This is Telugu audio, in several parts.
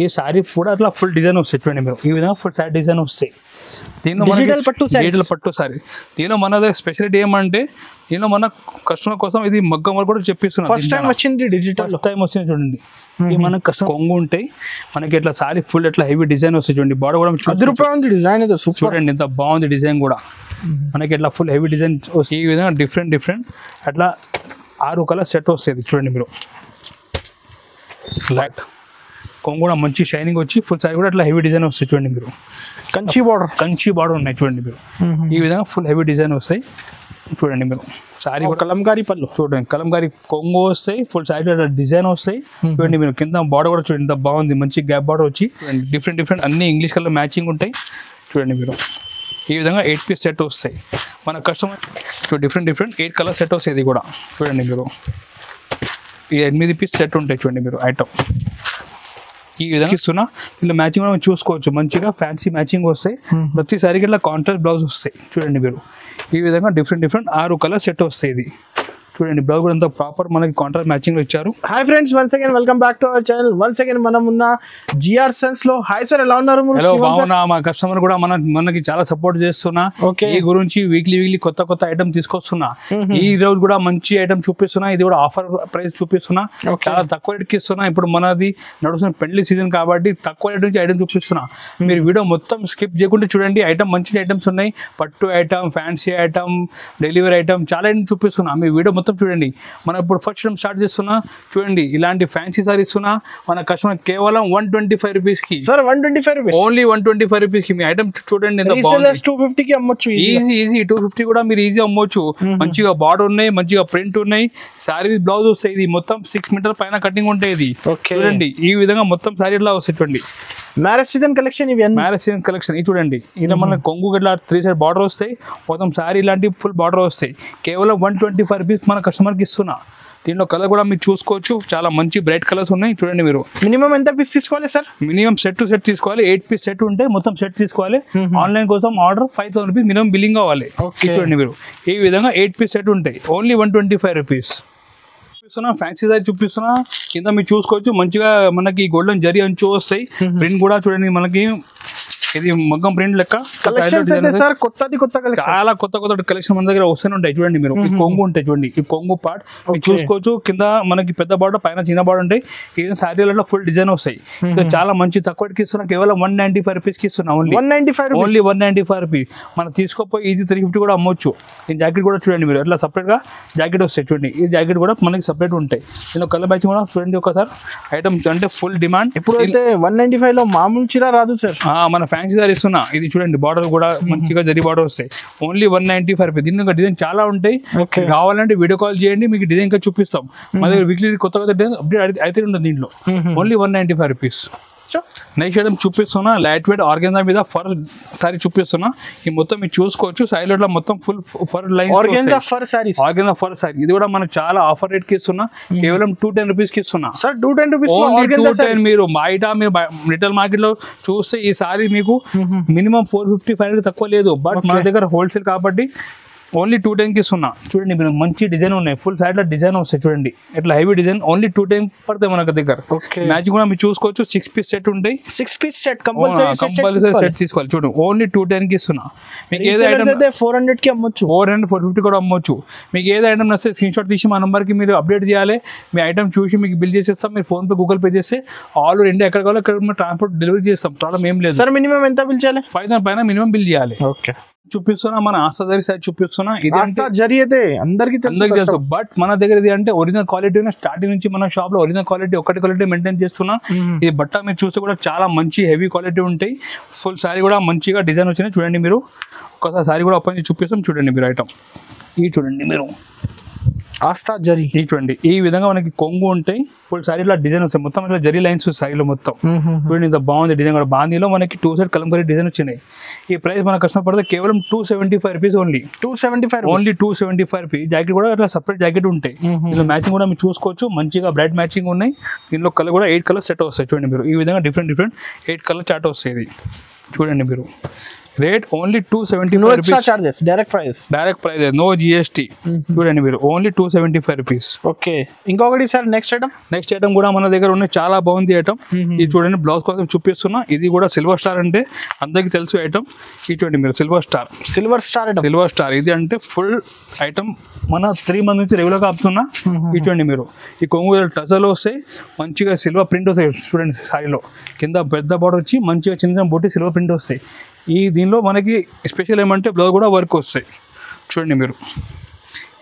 ఈ సారీ కూడా అట్లా ఫుల్ డిజైన్ వస్తాయి చూడండి మీరు, ఈ విధంగా ఫుల్ సారీ డిజైన్ వస్తాయి. దీనిలో డిజిటల్ పట్టు సారీ. దీనిలో మన స్పెషాలిటీ ఏమంటే దీనిలో మన కస్టమర్ కోసం ఇది మగ్గం వరకు కూడా చెప్పిస్తున్నాం. ఫస్ట్ టైం వచ్చింది డిజిటల్, ఫస్ట్ టైం వచ్చింది చూడండి. ఇది మనకి కస్టమర్ కొంగు ఉంటాయి, మనకి ఇట్లా సారీ ఫుల్ ఇట్లా హెవీ డిజైన్ వస్తాయి చూడండి. బాడీ కూడా డిజైన్ అయితే చూడండి ఎంత బాగుంది డిజైన్ కూడా. మనకి ఇట్లా ఫుల్ హెవీ డిజైన్ ఈ విధంగా డిఫరెంట్ అట్లా 6 కలర్ సెట్ వస్తుంది చూడండి మీరు. లైట్ కొంగు కూడా మంచి షైనింగ్ వచ్చి ఫుల్ సారీ కూడా అట్లా హెవీ డిజైన్ వస్తాయి చూడండి మీరు. కంచి బార్డర్ ఉన్నాయి చూడండి మీరు. ఈ విధంగా ఫుల్ హెవీ డిజైన్ వస్తాయి చూడండి మీరు. సారీ కలంకారీ పళ్ళు చూడండి, కలంకారీ కొంగు వస్తాయి, ఫుల్ సారీ డిజైన్ వస్తాయి చూడండి మీరు. కింద బార్డర్ కూడా చూడండి ఎంత బాగుంది, మంచి గ్యాప్ బార్డర్ వచ్చి డిఫరెంట్ అన్ని ఇంగ్లీష్ కలర్ మ్యాచింగ్ ఉంటాయి చూడండి మీరు. ఈ విధంగా 8 పీస్ సెట్ వస్తాయి మన కస్టమర్. డిఫరెంట్ 8 కలర్ సెట్ వస్తాయి. ఇది కూడా చూడండి మీరు, ఈ 8 పీస్ సెట్ ఉంటాయి చూడండి మీరు ఐటమ్. ఈ విధంగా ఇస్తున్నా ఇలా మ్యాచింగ్ మనం చూసుకోవచ్చు, మంచిగా ఫ్యాన్సీ మ్యాచింగ్ వస్తాయి. ప్రతిసారికి ఇట్లా కాంట్రాస్ట్ బ్లౌజ్ వస్తాయి చూడండి మీరు. ఈ విధంగా డిఫరెంట్ 6 కలర్ సెట్ వస్తాయి. ఇది చూడండి బ్లౌజ్ కూడా అంతా ప్రాపర్ మనకి కాంట్రాస్ట్ మ్యాచింగ్ ఇచ్చారు. Hi friends, once again welcome back to our channel. Once again మనం ఉన్న జిఆర్ సెన్స్ లో. హాయ్ సార్, ఎలా ఉన్నారు? హలో, బాగున్నా. మా కస్టమర్ కూడా మనకి చాలా సపోర్ట్ చేస్తున్నా. ఈ గురించి వీక్లీ కొత్త ఐటమ్ తీసుకొస్తున్నా. ఈ రోజు కూడా మంచి ఐటమ్ చూపిస్తున్నా. ఇది కూడా ఆఫర్ ప్రైస్ చూపిస్తున్నా, చాలా తక్కువ రేట్కి ఇస్తున్నా. ఇప్పుడు మనది నడుస్తున్న పెళ్లి సీజన్ కాబట్టి తక్కువ రేట్ నుంచి ఐటమ్ చూపిస్తున్నా. మీరు వీడియో మొత్తం స్కిప్ చేయకుండా చూడండి. ఐటమ్ మంచి ఐటమ్స్ ఉన్నాయి, పట్టు item, fancy item, delivery item చాలా ఐటమ్ చూపిస్తున్నా. మీ వీడియో మొత్తం చూడండి. మనం ఇప్పుడు ఫస్ట్ టైం స్టార్ట్ చేస్తున్నా చూడండి. ఇలాంటి ఫ్యాన్సీ సారీ ఇస్తున్నా మన కస్టమర్ కేవలం 125 రూపీస్ కి. సార్ 125 రూపీస్ ఓన్లీ 125 రూపీస్ కి మీ ఐటమ్ చూడండి. 250 కి అమ్మొచ్చు. ఈజీ 250 కూడా మీరు ఈజీ అమ్మొచ్చు. మంచిగా బార్డర్ ఉన్నాయి, మంచిగా ప్రింట్ ఉన్నాయి. సారీ బ్లౌజ్ వస్తాయి. ఇది మొత్తం 6 మీటర్ పైన కటింగ్ ఉంటాయి. ఇది చూడండి ఈ విధంగా మొత్తం సారీ ఇట్లా వస్తాయి చూడండి. మ్యారేజ్ సీజన్ కలెక్షన్ ఇది చూడండి. ఇలా మన కొంగు ఇట్లా 3 సైడ్ బార్డర్ వస్తాయి. మొత్తం సారీ ఇలాంటి ఫుల్ బార్డర్ వస్తాయి. కేవలం 125 రూపీస్ మన కస్టమర్కి ఇస్తున్నా. దీంట్లో కలర్ కూడా మీరు చూసుకోవచ్చు, చాలా మంచి బ్రైట్ కలర్స్ ఉన్నాయి చూడండి మీరు. మినిమం ఎంత పీస్ తీసుకోవాలి sir? Minimum set to set తీసుకోవాలి. 8 పీస్ సెట్ ఉంటే మొత్తం సెట్ తీసుకోవాలి. ఆన్లైన్ కోసం ఆర్డర్ 5000 రూపీస్ మినిమం బిల్లింగ్ కావాలి. చూడండి మీరు ఈ విధంగా 8 పీస్ సెట్ ఉంటాయి. ఓన్లీ 125 రూపీస్ చూపిస్తున్నా. ఫ్యాన్సీ సారీ చూపిస్తున్నా. కింద మీరు చూసుకోవచ్చు మంచిగా మనకి గోల్డెన్ జరీ అంచు వస్తాయి. ప్రింట్ కూడా చూడండి మనకి ఇది మగ్గం ప్రింట్ లెక్క. చాలా కొత్త కలెక్షన్ మన దగ్గర వస్తూనే ఉంటాయి చూడండి మీరు. ఈ కొంగు ఉంటాయి చూడండి, ఈ కొంగు పార్ట్ మీరు చూసుకోవచ్చు. కింద మనకి పెద్ద బార్డర్, పైన చిన్న బార్డర్ ఉంటాయి. ఈ సారీలలో ఫుల్ డిజైన్ వస్తాయి. చాలా మంచి తక్కువకి ఇస్తున్నా. కేవలం 195 రూపీస్ కి ఇస్తున్నా. Only 195 rupees. మనం తీసుకోపోయి ఇది 350 కూడా అమ్మొచ్చు. ఈ జాకెట్ కూడా చూడండి మీరు, అట్లా సపరేట్ గా జాకెట్ వస్తాయి చూడండి. ఈ జాకెట్ కూడా మనకి సపరేట్ ఉంటాయి. నేను కలర్ మ్యాచింగ్ కూడా చూడండి ఒకసారి. ఐటమ్ అంటే ఫుల్ డిమాండ్. ఇప్పుడు అయితే 195 లో మామూలు చీర రాదు సార్. మన ఫ్యాన్సీ సారీ ఇస్తున్నా. ఇది చూడండి బార్డర్ కూడా మంచిగా జరీ బార్డర్ వస్తాయి. Only 195 rupees. దీని డిజైన్ చాలా ఉంటాయి. కావాలంటే వీడియో కాల్ చేయండి, మీకు డిజైన్ ఇంకా చూపిస్తాం. మా దగ్గర వీక్లీ కొత్త డిజైన్ అప్డేట్ అయితే ఉంటుంది దీంట్లో. Only 195 rupees. నెక్స్ట్ ఐటమ్ చూపిస్తున్నా. లైట్ వెయిట్ ఆర్గెన్జా మీద ఫర్ సారీ చూపిస్తున్నా. ఈ మొత్తం మీరు చూసుకోవచ్చు. సైడ్ మొత్తం full for line organza for sorry. ఇది కూడా మనకు చాలా ఆఫర్ రేట్ కి ఇస్తున్నా. కేవలం 210 రూపీస్ కి ఇస్తున్నా. Sir 210 rupees. 210. మీరు బయట మీరు రిటైల్ మార్కెట్ లో చూస్తే ఈ సారీ మీకు మినిమం 450-500 తక్కువ లేదు. బట్ మన దగ్గర హోల్సేల్ కాబట్టి ఓన్లీ 210 కి ఇస్తున్నా. చూడండి మీరు మంచి డిజైన్ ఉన్నాయి. ఫుల్ సైడ్ లో డిజైన్ వస్తాయి చూడండి. ఇట్లా హెవీ డిజైన్. ఓన్లీ 210 పడతాయి మన దగ్గర. మ్యాచింగ్ కూడా మీరు చూసుకోవచ్చు. 6 పీస్ సెట్ ఉంటాయి. 6 పీస్ సెట్ కంపల్సరీ సెట్ తీసుకోవాలి. చూడండి ఓన్లీ 210 కి ఇస్తున్నా. మీకు ఏది ఐటమ్ 400 కి అమ్మొచ్చు. 450 కూడా అమ్మొచ్చు. మీకు ఏది ఐటమ్ నచ్చితే స్క్రీన్ షాట్ తీసి మా నంబర్ కి మీరు అప్డేట్ చేయాలి. మీ ఐటమ్ చూసి మీకు బిల్ చేసేస్తాం. మీరు ఫోన్ పే, గూగుల్ పే చేస్తే ఆల్ ఓవర్ ఇండియా ఎక్కడ కావాలో అక్కడ ట్రాన్స్పోర్ట్ డెలివరీ చేస్తాం. ప్రాబ్లం ఏం లేదు. సార్ మినిమం ఎంత బిల్ చేయాలి? 5000 పైన మినిమం బిల్ చేయాలి. ఓకే చూపిస్తున్నా. మన ఆస్తా జరీ సైజ్ చూపిస్తున్నా. జరీ అయితే అందరికి తెలుసు. బట్ మన దగ్గర ఇది అంటే ఒరిజినల్ క్వాలిటీ స్టార్టింగ్ నుంచి మన షాప్ లో ఒరిజినల్ క్వాలిటీ ఒకటి క్వాలిటీ మెయింటైన్ చేస్తున్నా. ఈ బట్ట మీరు చూస్తే కూడా చాలా మంచి హెవీ క్వాలిటీ ఉంటాయి. ఫుల్ సారీ కూడా మంచిగా డిజైన్ వచ్చినాయి చూడండి మీరు. ఒకసారి సారీ కూడా ఓపెన్ చేసి చూపిస్తాం చూడండి మీరు ఐటమ్. ఈ చూడండి మీరు ఆస్తా జరీ. ఈ చూడండి ఈ విధంగా మనకి కొంగు ఉంటాయి. ఫుల్ సారీ ఇట్లా డిజైన్ వస్తాయి. మొత్తం ఇట్లా జరీ లైన్స్ సారీలో మొత్తం చూడండి. ఇంత బాగుంది డిజైన్ కూడా. బాందీలో మనకి 2 సైడ్ కలంకారీ డిజైన్ వచ్చినాయి. ఈ ప్రైస్ మన కస్టమర్ పడితే కేవలం 275 రూపీస్. Only 275 rupees. జాకెట్ కూడా అట్లా సపరేట్ జాకెట్ ఉంటాయి. దీనిలో మ్యాచింగ్ కూడా మీరు చూసుకోవచ్చు. మంచిగా బ్రైట్ మ్యాచింగ్ ఉన్నాయి. దీనిలో కలర్ కూడా 8 కలర్ సెట్ వస్తాయి చూడండి మీరు. ఈ విధంగా డిఫరెంట్ 8 కలర్ చాట్ వస్తాయి. ఇది చూడండి మీరు. Rate only 275 no extra charges, direct price no GST. చూడండి మీరు ఓన్లీ 275 రూపీస్. ఓకే, ఇంకొకటి సార్ నెక్స్ట్ ఐటమ్ కూడా మన దగ్గర ఉన్నాయి, చాలా బాగుంది ఐటమ్. ఇది చూడండి బ్లౌజ్ కోసం చూపిస్తున్నా. ఇది కూడా సిల్వర్ స్టార్ అంటే అందరికి తెలుసు ఐటమ్. ఇది చూడండి మీరు సిల్వర్ స్టార్ ఇది అంటే ఫుల్ ఐటమ్ మన 3 మంత్ నుంచి రెగ్యులర్ గా ఆపుతున్నా. ఇది చూడండి మీరు ఈ కొంగు టజల్ వస్తాయి, మంచిగా సిల్వర్ ప్రింట్ వస్తాయి. చూడండి సారీలో కింద పెద్ద బార్డర్ వచ్చి మంచిగా చిన్న బొట్టి సిల్వర్ ప్రింట్ వస్తాయి. దీనిలో మనకి స్పెషల్ ఏమంటే బ్లౌజ్ కూడా వర్క్ వస్తాయి. చూడండి మీరు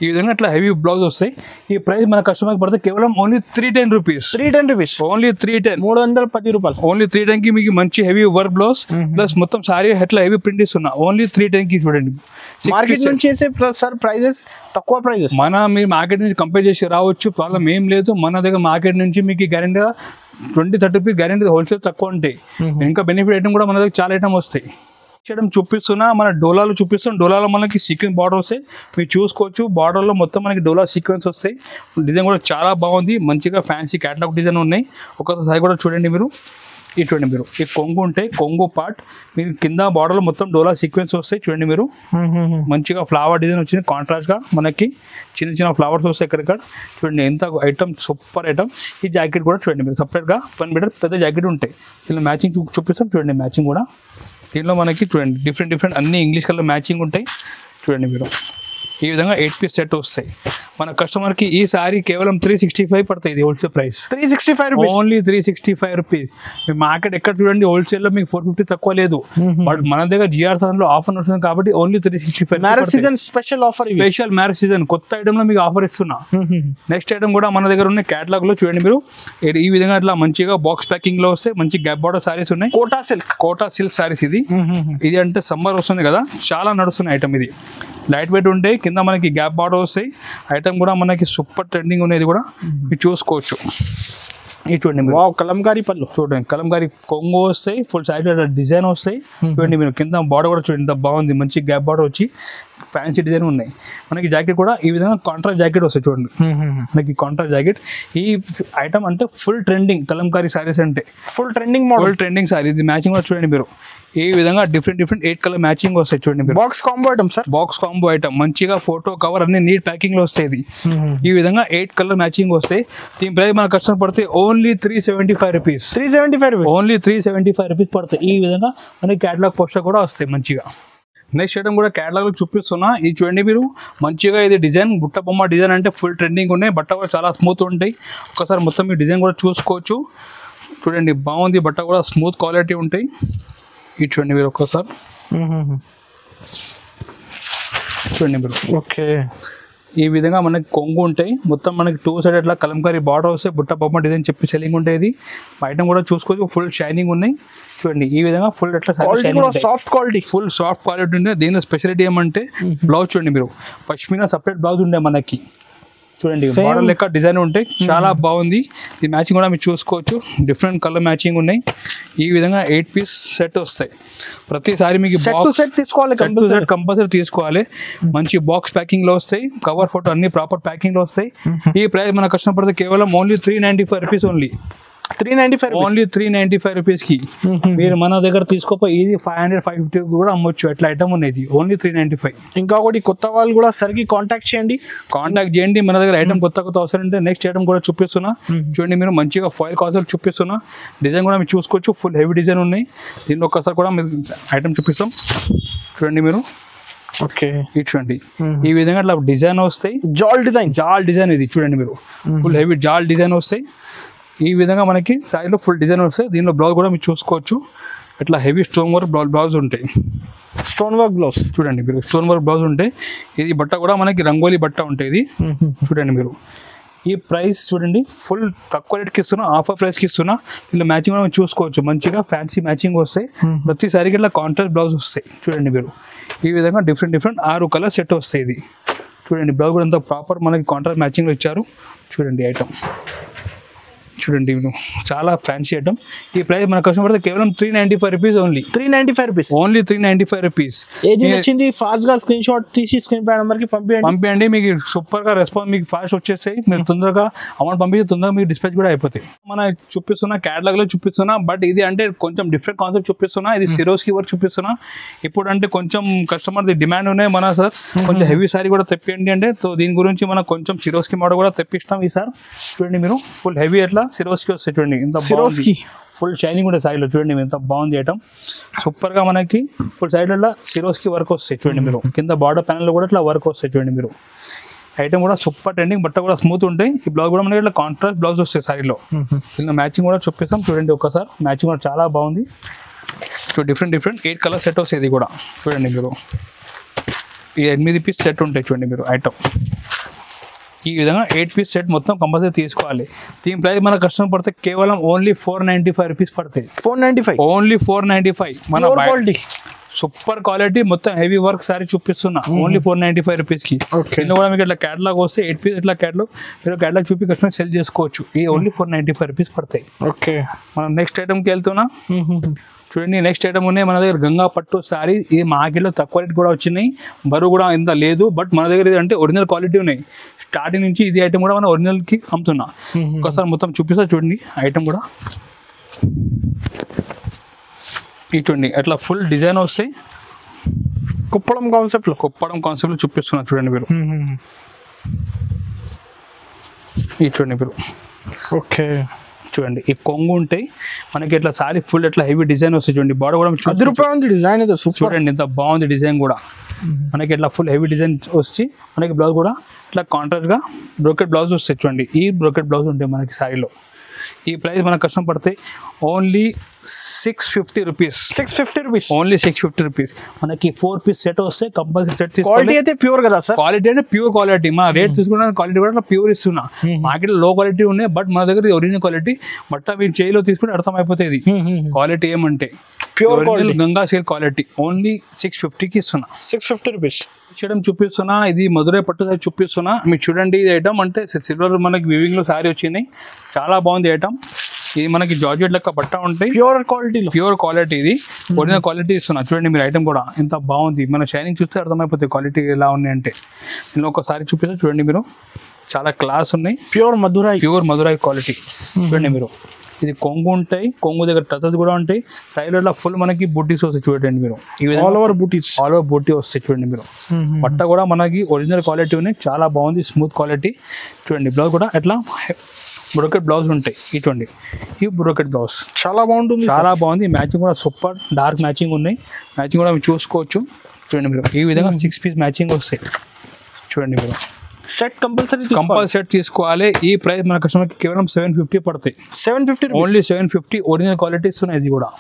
ఈ విధంగా అట్లా హెవీ బ్లౌజ్ వస్తాయి. ఈ ప్రైస్ మన కస్టమర్కి పడితే కేవలం ఓన్లీ 310 రూపీస్. ఓన్లీ 310, 310 రూపాయలు. ఓన్లీ 310 కి మీకు మంచి హెవీ వర్క్ బ్లౌజ్ ప్లస్ మొత్తం సారీ ఎట్లా హెవీ ప్రింట్ ఇస్తున్నా. ఓన్లీ 310 కి చూడండి. మార్కెట్ నుంచి సార్ ప్రైజెస్ తక్కువ ప్రైజెస్ మీరు మార్కెట్ నుంచి కంపేర్ చేసి రావచ్చు, ప్రాబ్లం ఏం లేదు. మన దగ్గర మార్కెట్ నుంచి మీకు గ్యారెంటీగా 20-30 రూపీస్ గ్యారెంటీ హోల్సేల్ తక్కువ ఉంటాయి. ఇంకా బెనిఫిట్ ఐటమ్ కూడా మన దగ్గర చాలా ఐటమ్ వస్తాయి. చూపిస్తున్నా మన డోలాలు చూపిస్తాం. డోలాలో మనకి సీక్వెన్స్ బార్డర్ వస్తాయి, మీరు చూసుకోవచ్చు. బార్డర్లో మొత్తం మనకి డోలా సీక్వెన్స్ వస్తాయి. డిజైన్ కూడా చాలా బాగుంది, మంచిగా ఫ్యాన్సీ క్యాటలాగ్ డిజైన్ ఉన్నాయి. ఒకసారి కూడా చూడండి మీరు. ఇది చూడండి మీరు ఈ కొంగు ఉంటాయి, కొంగు పార్ట్ మీకు కింద బార్డర్లో మొత్తం డోలా సీక్వెన్స్ వస్తాయి. చూడండి మీరు మంచిగా ఫ్లవర్ డిజైన్ వచ్చింది, కాంట్రాస్ట్గా మనకి చిన్న ఫ్లవర్స్ వస్తాయి ఇక్కడ. చూడండి ఎంత ఐటమ్, సూపర్ ఐటమ్. ఈ జాకెట్ కూడా చూడండి మీరు సపరేట్గా 1 మీటర్ పెద్ద జాకెట్ ఉంటాయి. దీనిలో మ్యాచింగ్ చూపిస్తాం. చూడండి మ్యాచింగ్ కూడా దీనిలో మనకి చూడండి డిఫరెంట్ అన్ని ఇంగ్లీష్ కలర్ మ్యాచింగ్ ఉంటాయి. చూడండి మీరు ఈ విధంగా 8 పీస్ సెట్ వస్తాయి. మన కస్టమర్కి ఈ సారీ కేవలం 365 పడుతుంది. ఇది wholesale price 365 rupees, only 365 rupees. మీ మార్కెట్ ఎక్కడ చూడండి హోల్సేల్లో మీకు 450 తక్కువ లేదు. బట్ మన దగ్గర జిఆర్ సన్లో ఆఫర్ వస్తుంది కాబట్టి only 365. Marriage season special offer, special marriage season కొత్త ఐటమ్లో మీకు ఆఫర్ ఇస్తున్నా. నెక్స్ట్ ఐటమ్ కూడా మన దగ్గర ఉన్న క్యాటలాగ్లో చూడండి మీరు. ఈ విధంగా ఇట్లా మంచిగా బాక్స్ ప్యాకింగ్లో వస్తే మంచి గ్యాప్ బార్డర్ సారీస్ ఉన్నాయి. కోటా సిల్క్ సారీస్. ఇది అంటే సమ్మర్ వస్తుంది కదా, చాలా నడుస్తున్న ఐటమ్. ఇది లైట్ వెయిట్ ఉంటాయి, కింద మనకి గ్యాప్ బార్డర్ వస్తాయి. ఐటమ్ కూడా మనకి సూపర్ ట్రెండింగ్ ఉన్నాయి. కూడా మీరు చూసుకోవచ్చు. ఇది చూడండి మీరు కలంకారీ పళ్ళు, చూడండి కలంకారీ కొంగు వస్తాయి, ఫుల్ సైడ్ డిజైన్ వస్తాయి. చూడండి మీరు కింద బార్డర్ కూడా చూడండి ఎంత బాగుంది, మంచి గ్యాప్ బార్డర్ వచ్చి ఫ్యాన్సీ డిజైన్ ఉన్నాయి. మనకి జాకెట్ కూడా ఈ విధంగా కాంట్రాస్ట్ జాకెట్ వస్తాయి. చూడండి మనకి కాంట్రాస్ట్ జాకెట్. ఈ ఐటమ్ అంటే ఫుల్ ట్రెండింగ్ కలంకారీ సారీస్ అంటే ఫుల్ ట్రెండింగ్ సారీ. ఇది మ్యాచింగ్ కూడా చూడండి మీరు ఈ విధంగా డిఫరెంట్ 8 కలర్ మ్యాచింగ్ వస్తాయి. చూడండి మీరు box combo item sir, box combo item మంచిగా ఫోటో కవర్ అన్ని నీట్ ప్యాకింగ్ లో వస్తాయి. ఈ విధంగా 8 కలర్ మ్యాచింగ్ వస్తాయి. దీని ప్రైస్ మన కస్టమర్ పడితే ఓన్లీ 375 రూపీస్. ఓన్లీ 375 రూపీస్ పడతాయి. ఈ విధంగా మనకి క్యాటలాగ్ పోస్టర్ కూడా వస్తాయి మంచిగా. నెక్స్ట్ ఐటమ్ కూడా క్యాటలాగ్ లో చూపిస్తున్నా. ఇది చూడండి మీరు మంచిగా ఇది డిజైన్ బుట్ట బొమ్మ డిజైన్ అంటే ఫుల్ ట్రెండింగ్ ఉన్నాయి. బట్ట కూడా చాలా స్మూత్ ఉంటాయి. ఒకసారి మొత్తం ఈ డిజైన్ కూడా చూసుకోవచ్చు. చూడండి బాగుంది, బట్ట కూడా స్మూత్ క్వాలిటీ ఉంటాయి. ఇది చూడండి మీరు ఒక్కసారి చూడండి మీరు. ఓకే, ఈ విధంగా మనకి కొంగు ఉంటాయి, మొత్తం మనకి 2 సైడ్ అట్లా కలంకారీ బార్డర్ వస్తాయి, బుట్ట బొమ్మ డిజైన్ చెప్పి సెల్లింగ్ ఉంటాయి. ఇది ఐటమ్ కూడా చూసుకోవచ్చు, ఫుల్ షైనింగ్ ఉన్నాయి. చూడండి ఈ విధంగా ఫుల్ అట్లా soft quality, full soft quality ఉంది. దీనిలో స్పెషాలిటీ ఏమంటే బ్లౌజ్ చూడండి మీరు, పష్మినా సపరేట్ బ్లౌజ్ ఉండే మనకి. చూడండి బార్డర్ లెక్క డిజైన్ ఉంటాయి, చాలా బాగుంది. ఈ మ్యాచింగ్ కూడా మీరు చూసుకోవచ్చు, డిఫరెంట్ కలర్ మ్యాచింగ్ ఉన్నాయి. ఈ విధంగా 8 పీస్ సెట్ వస్తాయి. ప్రతిసారి మీకు సెట్ కంపల్సరీ తీసుకోవాలి. మంచి బాక్స్ ప్యాకింగ్ లో వస్తాయి, కవర్ ఫోటో అన్ని ప్రాపర్ ప్యాకింగ్ లో వస్తాయి. ఈ ప్రైస్ మన కస్టమర్ పడితే కేవలం ఓన్లీ 395 రూపీస్. ఓన్లీ 395 రూపీస్ కి మీరు మన దగ్గర తీసుకోపోయి ఇది 500-550 కూడా అమ్మొచ్చు. ఎట్లా ఐటమ్ ఉన్నది ఓన్లీ 395. ఇంకొకటి కొత్త వాళ్ళు కూడా సరికి కాంటాక్ట్ చేయండి. మన దగ్గర ఐటమ్ కొత్త అవసరం అంటే నెక్స్ట్ ఐటమ్ కూడా చూపిస్తున్నా. చూడండి మీరు మంచిగా ఫాయిల్ కాన్సెప్ట్ చూపిస్తున్నా. డిజైన్ కూడా మీరు చూసుకోవచ్చు, ఫుల్ హెవీ డిజైన్ ఉన్నాయి. దీనిలో ఒక్కసారి కూడా మీరు ఐటమ్ చూపిస్తాం. చూడండి మీరు. ఓకే, ఇది చూడండి ఈ విధంగా అట్లా డిజైన్ వస్తాయి. జాల్ డిజైన్ ఇది చూడండి మీరు, ఫుల్ హెవీ జాల్ డిజైన్ వస్తాయి. ఈ విధంగా మనకి సారీలో ఫుల్ డిజైన్ వస్తాయి. దీనిలో బ్లౌజ్ కూడా మీరు చూసుకోవచ్చు, ఇట్లా హెవీ స్టోన్ వర్క్ బ్లౌజ్ ఉంటాయి. చూడండి మీరు స్టోన్ వర్క్ బ్లౌజ్ ఉంటాయి. ఇది బట్ట కూడా మనకి రంగోలీ బట్ట ఉంటుంది. చూడండి మీరు ఈ ప్రైస్ చూడండి, ఫుల్ తక్కువ రేట్కి ఇస్తున్నా, ఆఫర్ ప్రైస్కి ఇస్తున్నా. దీనిలో మ్యాచింగ్ కూడా చూసుకోవచ్చు, మంచిగా ఫ్యాన్సీ మ్యాచింగ్ వస్తాయి. ప్రతిసారికి ఇట్లా కాంట్రాస్ట్ బ్లౌజ్ వస్తాయి. చూడండి మీరు ఈ విధంగా డిఫరెంట్ 6 కలర్ సెట్ వస్తాయి. ఇది చూడండి బ్లౌజ్ కూడా అంతా ప్రాపర్ మనకి కాంట్రాస్ట్ మ్యాచింగ్లో ఇచ్చారు. చూడండి ఐటమ్ చూడండి చాలా ఫ్యాన్సీ ఐటమ్. ఈ ప్రైస్ మన కస్టమర్ పడితే కేవలం 395 rupees only. 395 rupees only 395 rupees. ఏది వచ్చింది ఫాస్ట్ గా స్క్రీన్ షాట్ తీసి స్క్రీన్ పై నెంబర్ కి పంపించండి. మీకు సూపర్ గా రెస్పాన్స్ మీకు ఫాస్ట్ వచ్చేస్తాయి. మీరు తొందరగా అమౌంట్ పంపించి తొందరగా మీకు డిస్పాచ్ కూడా అయిపోతాయి. మన చూపిస్తున్నా క్యాటలాగ్ లో చూపిస్తున్నా, బట్ ఇది అంటే కొంచెం డిఫరెంట్ కాన్సెప్ట్ చూపిస్తున్నా. ఇది సిరోస్కి వర్క్ చూపిస్తున్నా. ఇప్పుడు అంటే కొంచెం కస్టమర్ డిమాండ్ ఉన్నాయి మన సార్, కొంచెం హెవీ సారీ కూడా తెప్పియండి అంటే, సో దీని గురించి మనం కొంచెం సిరోస్కి మోడల్ కూడా తెప్పిస్తాం ఈ సార్. చూడండి మీరు ఫుల్ హెవీ ఎట్లా సిరోస్కి వస్తాయి. చూడండి ఇంత సిరోస్కి ఫుల్ షైనింగ్ ఉండే సారీలో. చూడండి ఎంత బాగుంది ఐటమ్. సూపర్ గా మనకి ఫుల్ సైడ్ లో సిరోస్కి వర్క్ వస్తాయి. చూడండి మీరు కింద బార్డర్ ప్యానల్ లో కూడా ఇట్లా వర్క్ వస్తాయి. చూడండి మీరు ఐటమ్ కూడా సూపర్ ట్రెండింగ్, బట్ట కూడా స్మూత్ ఉంటాయి. ఈ బ్లౌజ్ కూడా మనకి ఇట్లా కాంట్రాస్ట్ బ్లౌజ్ వస్తాయి సారీలో. ఇంకా మ్యాచింగ్ కూడా చూపిస్తాం. చూడండి ఒకసారి మ్యాచింగ్ కూడా చాలా బాగుంది. డిఫరెంట్ 8 కలర్ సెట్ వస్తాయి. ఇది కూడా చూడండి మీరు ఈ 8 పీస్ సెట్ ఉంటాయి. చూడండి మీరు ఐటమ్ ఈ విధంగా 8 పీస్ సెట్ మొత్తం కంపల్సరీ తీసుకోవాలి. దీని ప్రైస్ మన కస్టమర్ పడితే కేవలం ఓన్లీ 495 రూపీస్ పడతాయి. 495 ఓన్లీ 495. మన క్వాలిటీ సూపర్ క్వాలిటీ మొత్తం హెవీ వర్క్ సారీ చూపిస్తున్నా. ఓన్లీ 495 రూపీస్ కి. కింద కూడా మీకు ఇట్లా క్యాటలాగ్ వస్తే 8 పీస్ ఇట్లా క్యాటలాగ్ మీరు క్యాటలాగ్ చూపి కస్టమర్ సెల్ చేసుకోవచ్చు. ఈ ఓన్లీ 495 రూపీస్ పడతాయి. ఓకే మనం నెక్స్ట్ ఐటమ్కి వెళ్తున్నా. చూడండి నెక్స్ట్ ఐటమ్ ఉన్నాయి మన దగ్గర గంగా పట్టు సారీ. ఇది మార్కెట్లో తక్కువ రేట్ కూడా వచ్చినాయి, బరువు కూడా ఇంత లేదు. బట్ మన దగ్గర ఇది అంటే ఒరిజినల్ క్వాలిటీ ఉన్నాయి. స్టార్టింగ్ నుంచి ఇది ఐటమ్ కూడా మనం ఒరిజినల్కి అమ్ముతున్నా. ఒకసారి మొత్తం చూపిస్తా చూడండి ఐటమ్ కూడా. చూడండి అట్లా ఫుల్ డిజైన్ వస్తాయి. కుప్పడం కాన్సెప్ట్లో చూపిస్తున్నా. చూడండి మీరు చూడండి మీరు ఓకే చూడండి ఈ కొంగు ఉంటాయి మనకి. ఇట్లా సారీ ఫుల్ ఇట్లా హెవీ డిజైన్ వస్తాయి. చూడండి బార్డర్ కూడా డిజైన్ అయితే చూడండి ఎంత బాగుంది డిజైన్ కూడా. మనకి ఇట్లా ఫుల్ హెవీ డిజైన్ వచ్చి మనకి బ్లౌజ్ కూడా ఇట్లా కాంట్రాస్ట్ గా బ్రోకెట్ బ్లౌజ్ వస్తాయి. చూడండి ఈ బ్రోకెట్ బ్లౌజ్ ఉంటాయి మనకి సారీలో. ఈ ప్రైస్ మన కష్టం పడతాయి ఓన్లీ 650 రూపీస్. Only 650 rupees. మనకి 4 పీస్ సెట్ వస్తే కంపల్సరీ సెట్ క్వాలిటీ అయితే ప్యూర్ కదా సార్. క్వాలిటీ అంటే ప్యూర్ క్వాలిటీ. మన రేట్ తీసుకున్న క్వాలిటీ కూడా ప్యూర్ ఇస్తున్నా. మార్కెట్ లో క్వాలిటీ ఉన్నాయి, బట్ మన దగ్గర ఒరిజినల్ క్వాలిటీ. బట్ట మీరు చేయిలో తీసుకుంటే అర్థం అయిపోతుంది క్వాలిటీ ఏమంటే. Pure Ganga silk quality only 650కి ఇస్తున్నా. 650 రూపీస్ చేయడం చూపిస్తున్నా. ఇది మధురై పట్టు సారీ చూపిస్తున్నా. మీరు చూడండి ఇది ఐటమ్ అంటే సిల్వర్ మనకి వివింగ్ లో సారీ వచ్చింది. చాలా బాగుంది ఐటమ్. ఇది మనకి జార్జెట్ లెక్క బట్ట ఉంటాయి. ప్యూర్ క్వాలిటీ ఇది ఒరిజినల్ క్వాలిటీ ఇస్తున్నా. చూడండి మీరు ఐటమ్ కూడా ఎంత బాగుంది. మన షైనింగ్ చూస్తే అర్థమైపోతుంది క్వాలిటీ ఎలా ఉన్నాయి అంటే. నేను ఒకసారి చూపిస్తా చూడండి మీరు. చాలా క్లాస్ ఉన్నాయి. Pure Madurai quality. చూడండి మీరు ఇది కొంగు ఉంటాయి. కొంగు దగ్గర టచెస్ కూడా ఉంటాయి. సైడ్ లో ఫుల్ మనకి బూటీస్ వస్తాయి. చూడండి మీరు ఈ విధంగా ఆల్ ఓవర్ బూటీ వస్తాయి. చూడండి మీరు బట్ట కూడా మనకి ఒరిజినల్ క్వాలిటీ ఉన్నాయి. చాలా బాగుంది స్మూత్ క్వాలిటీ. చూడండి బ్లౌజ్ కూడా ఎట్లా బ్రోకెట్ బ్లౌజ్ ఉంటాయి. ఇటువంటి ఈ బ్రోకెట్ బ్లౌజ్ చాలా బాగుంది. మ్యాచింగ్ కూడా సూపర్ డార్క్ మ్యాచింగ్ ఉన్నాయి. మ్యాచింగ్ కూడా మీరు చూసుకోవచ్చు. చూడండి మీరు ఈ విధంగా 6 పీస్ మ్యాచింగ్ వస్తాయి. చూడండి మీరు సెట్ కంపల్సరీ సెట్ తీసుకోవాలి. ఈ ప్రైస్ మన కస్టమర్ కి కేవలం 750 పడతాయి. 750 ఓన్లీ 750. ఒరిజినల్ క్వాలిటీ ఇస్తున్నాయి. ఇది కూడా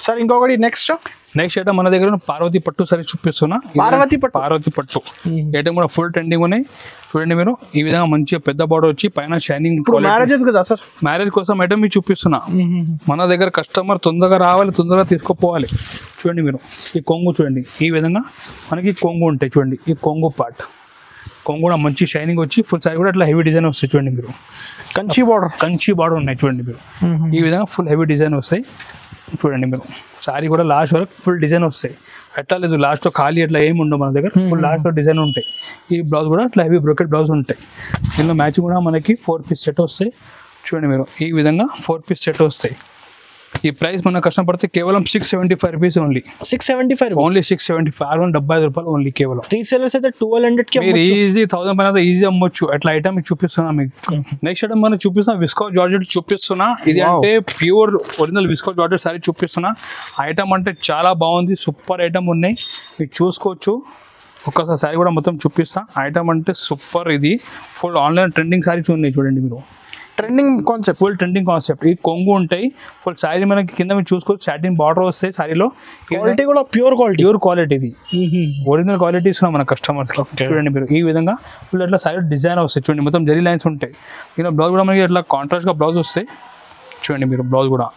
సార్. ఇంకొకటి నెక్స్ట్ ఐటమ్ మన దగ్గర పార్వతి పట్టు సారీ చూపిస్తున్నా. పార్వతి పట్టు ఐటమ్ కూడా ఫుల్ ట్రెండింగ్ ఉన్నాయి. చూడండి మీరు ఈ విధంగా మంచిగా పెద్ద బార్డర్ వచ్చి పైన షైనింగ్. మ్యారేజెస్ కదా సార్. మ్యారేజ్ కోసం ఐటమ్ మీరు చూపిస్తున్నా. మన దగ్గర కస్టమర్ తొందరగా రావాలి, తొందరగా తీసుకుపోవాలి. చూడండి మీరు ఈ కొంగు చూడండి ఈ విధంగా మనకి కొంగు ఉంటాయి. చూడండి ఈ కొంగు పార్ట్ కొంగు కూడా మంచి షైనింగ్ వచ్చి ఫుల్ సారీ కూడా అట్లా హెవీ డిజైన్ వస్తాయి. చూడండి మీరు కంచి బార్డర్ ఉన్నాయి. చూడండి మీరు ఈ విధంగా ఫుల్ హెవీ డిజైన్ వస్తాయి. చూడండి మీరు సారీ కూడా లాస్ట్ వరకు ఫుల్ డిజైన్ వస్తాయి. ఎట్లా లేదు లాస్ట్లో ఖాళీ అట్లా ఏమి ఉండవు మన దగ్గర. ఫుల్ లాస్ట్లో డిజైన్ ఉంటాయి. ఈ బ్లౌజ్ కూడా అట్లా హెవీ బ్రోకెట్ బ్లౌజ్ ఉంటాయి. దీనిలో మ్యాచింగ్ కూడా మనకి 4 పీస్ సెట్ వస్తాయి. చూడండి మీరు ఈ విధంగా 4 పీస్ సెట్ వస్తాయి. ఈ ప్రైస్ మన కష్టం పడితే కేవలం 675 రూపీస్ ఓన్లీ. 675 ఓన్లీ 675. 75 రూపాయలు ఓన్లీ కేవలం. రీసేలర్స్ అయితే 1200 మీరు ఈజీ 1000 పైన ఈజీ అమ్మొచ్చు. అట్లా ఐటమ్ చూపిస్తున్నా మీకు. నెక్స్ట్ ఐటమ్ మనం చూపిస్తున్నా విస్కో జార్జెట్ చూపిస్తున్నా. ఇది అంటే pure original visco georgette sorry చూపిస్తున్నా. ఐటమ్ అంటే చాలా బాగుంది. సూపర్ ఐటమ్ ఉన్నాయి. మీరు చూసుకోవచ్చు. ఒక్కసారి సారీ కూడా మొత్తం చూపిస్తా. ఐటమ్ అంటే సూపర్. ఇది ఫుల్ ఆన్లైన్ ట్రెండింగ్ సారీ ఉన్నాయి. చూడండి మీరు ఫుల్ ట్రెండింగ్ కాన్సెప్ట్. ఈ కొంగు ఉంటాయి. ఫుల్ సారీ మనకి కింద మీరు చూసుకోవచ్చు. సాటిన్ బార్డర్ వస్తాయి సారీలో. క్వాలిటీ కూడా ప్యూర్ క్వాలిటీ. ఇది ఒరిజినల్ క్వాలిటీ ఇస్తున్నాం మన కస్టమర్స్. చూడండి మీరు ఈ విధంగా ఫుల్ అట్లా సారీ డిజైన్ వస్తాయి. చూడండి మొత్తం జరీ లైన్స్ ఉంటాయి. బ్లౌజ్ కూడా మనకి అట్లా కాంట్రాస్ట్ గా బ్లౌజ్ వస్తాయి. చూడండి మీరు బ్లౌజ్ కూడా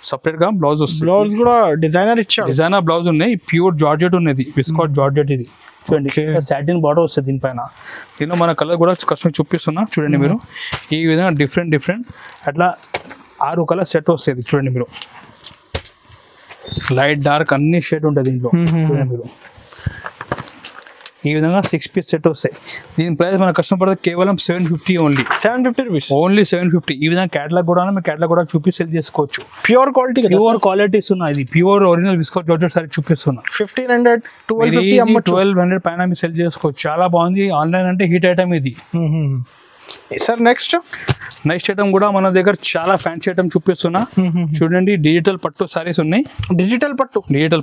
సపరేట్ గా బ్లౌజ్ వస్తుంది. బ్లౌజ్ కూడా డిజైనర్ ఇచ్చాడు. డిజైనర్ బ్లౌజ్ ఉన్నాయి, ప్యూర్ జార్జెట్ ఉన్నది, విస్కాట్ జార్జెట్ ఇది చూడండి. సాటిన్ బార్డర్ వస్తుంది దీనిపైన. దీనిలో మన కలర్ కూడా కస్టమర్ చూపిస్తున్నా చూడండి మీరు. ఈ విధంగా డిఫరెంట్ అట్లా 6 కలర్ సెట్ వస్తుంది చూడండి మీరు. లైట్ డార్క్ అన్ని షేడ్ ఉంటుంది దీంట్లో చూడండి మీరు. ఈ విధంగా 6 పీస్ సెట్ వస్తాయి. దీని ప్రైస్ మన కస్టమర్ పడుతుంది కేవలం 750 ఓన్లీ. 750 rupees only 750. ఈ విధంగా క్యాటలాగ్ కూడా మీరు క్యాటలాగ్ కూడా చూపి సెల్ చేసుకోవచ్చు. ప్యూర్ క్వాలిటీ, ప్యూర్ క్వాలిటీస్ ఉన్నాయి. ఇది ప్యూర్ ఒరిజినల్ విస్కాట్ జార్జెట్ సారీ చూపిస్తున్నా. 1500 1250 అమ్మొచ్చు. 1200 పైన మీరు సెల్ చేసుకోవచ్చు. చాలా బాగుంది. ఆన్లైన్ అంటే హీట్ ఐటమ్ ఇది. సార్ నెక్స్ట్ ఐటమ్ కూడా మన దగ్గర చాలా ఫ్యాన్సీ ఐటమ్ చూపిస్తున్నా చూడండి. డిజిటల్ పట్టు సారీస్ ఉన్నాయి. డిజిటల్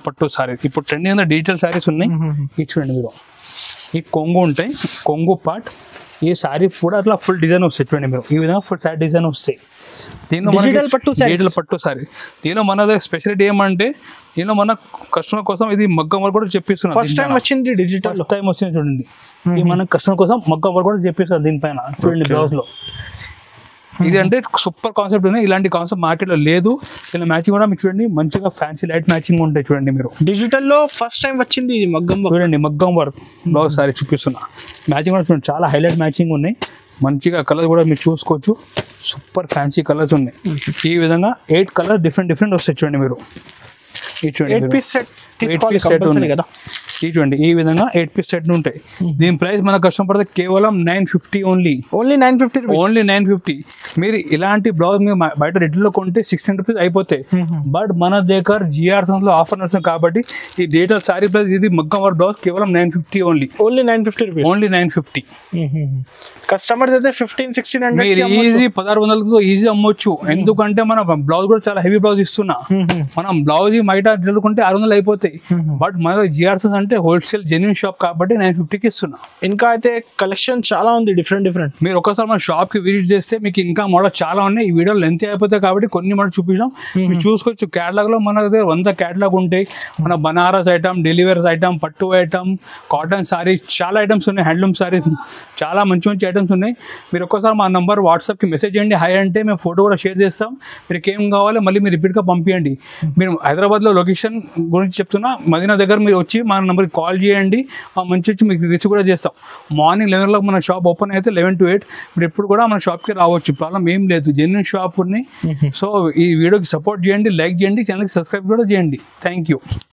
పట్టు సారీస్ ఇప్పుడు ట్రెండింగ్ డిజిటల్ సారీస్ ఉన్నాయి. ఇది చూడండి మీరు. ఈ కొంగు ఉంటాయి, కొంగు పార్ట్. ఈ సారీ కూడా అట్లా ఫుల్ డిజైన్ వస్తాయి చూడండి మీరు. ఈ విధంగా ఫుల్ సారీ డిజైన్ వస్తాయి. దీనిలో డిజిటల్ పట్టు సారీ. దీనిలో మన దగ్గర స్పెషాలిటీ ఏమంటే దీనిలో మన కస్టమర్ కోసం ఇది మగ్గం వర్క్ కూడా చెప్పిస్తున్నాం. ఫస్ట్ టైం వచ్చింది డిజిటల్, ఫస్ట్ టైం వచ్చింది చూడండి. ఇది మన కస్టమర్ కోసం మగ్గం వర్క్ కూడా చెప్పిస్తున్నాం దీనిపైన చూడండి బ్లౌజ్ లో. ఇది అంటే సూపర్ కాన్సెప్ట్ ఉంది. ఇలాంటి కాన్సెప్ట్ మార్కెట్ లో లేదు. ఇలా మ్యాచింగ్ కూడా మీకు చూడండి మంచిగా ఫ్యాన్సీ లైట్ మ్యాచింగ్ ఉంటాయి చూడండి మీరు. డిజిటల్ లో ఫస్ట్ టైం వచ్చింది మగ్గం చూడండి. మగ్గం వర్క్ బ్లౌజ్ సారీ చూపిస్తున్నా. మ్యాచింగ్ కూడా చూడండి చాలా హైలైట్ మ్యాచింగ్ ఉన్నాయి. మంచిగా కలర్ కూడా మీరు చూసుకోవచ్చు. సూపర్ ఫ్యాన్సీ కలర్స్ ఉన్నాయి. ఈ విధంగా 8 కలర్ డిఫరెంట్ వస్తాయి చూడండి మీరు. ఈ చూడండి 8 పీస్ సెట్ కదా. ఈ చూడండి ఈ విధంగా 8 పీస్ సెట్ ఉంటాయి. దీని ప్రైస్ మన కస్టమర్ పడుతుంది కేవలం 950 ఓన్లీ. 950. మీరు ఇలాంటి బ్లౌజ్ మీరు బయట రిటైల్లో కొంటే 600 రూపీస్ అయిపోతాయి. బట్ మన దగ్గర జిఆర్ సన్స్ లో ఆఫర్ నడుస్తుంది కాబట్టి ఈ డిజిటల్ సారీ ప్రైస్ ఇది మగ్గం వర్క్ బ్లౌజ్ కేవలం 950 ఓన్లీ. 950 రూపీస్. ఓన్లీ 950. కస్టమర్స్ అయితే 1500-1600 మీరు ఈజీ 1600 ఈజీ అమ్మొచ్చు. ఎందుకంటే మన బ్లౌజ్ కూడా చాలా హెవీ బ్లౌజ్ ఇస్తున్నా. మనం బ్లౌజ్ బయట రిటైల్ కొంటే 600 అయిపోతాయి. బట్ మన జిఆర్ సన్స్ అంటే హోల్సేల్ జెన్యూన్ షాప్ కాబట్టి 950కి ఇస్తున్నా. ఇంకా అయితే కలెక్షన్ చాలా ఉంది డిఫరెంట్. మీరు ఒకసారి మన షాప్ కి విజిట్ చేస్తే మీకు ఇంకా మోడల్ చాలా ఉన్నాయి. ఈ వీడియో లెంత్ అయిపోతాయి కాబట్టి కొన్ని మోడల్ చూపించాం. మీరు చూసుకోవచ్చు. క్యాటలాగ్ లో మన దగ్గర 100 క్యాటలాగ్ ఉంటాయి. మన బనారస్ ఐటమ్, డెలివరీస్ ఐటమ్, పట్టు ఐటమ్, కాటన్ సారీస్ చాలా ఐటమ్స్ ఉన్నాయి. హ్యాండ్లూమ్ సారీస్ చాలా మంచి ఐటమ్స్ ఉన్నాయి. మీరు ఒక్కసారి మా నంబర్ వాట్సాప్కి మెసేజ్ చేయండి. హై అంటే మేము ఫోటో కూడా షేర్ చేస్తాం. మీకు ఏం కావాలి మళ్ళీ మీరు రిపీట్గా పంపించండి. మీరు హైదరాబాద్లో లొకేషన్ గురించి చెప్తున్నా. మదీనా దగ్గర మీరు వచ్చి మా నెంబర్కి కాల్ చేయండి. మంచి వచ్చి మీకు రిసీవ్ కూడా చేస్తాం. మార్నింగ్ 11 మన షాప్ ఓపెన్ అయితే 11 to 8 మీరు ఎప్పుడు కూడా మన షాప్కి రావచ్చు. ప్రాబ్లం ఏం లేదు. జెన్యూన్ షాప్ ఉంది. సో ఈ వీడియోకి సపోర్ట్ చేయండి, లైక్ చేయండి, ఛానల్కి సబ్స్క్రైబ్ కూడా చేయండి. Thank you.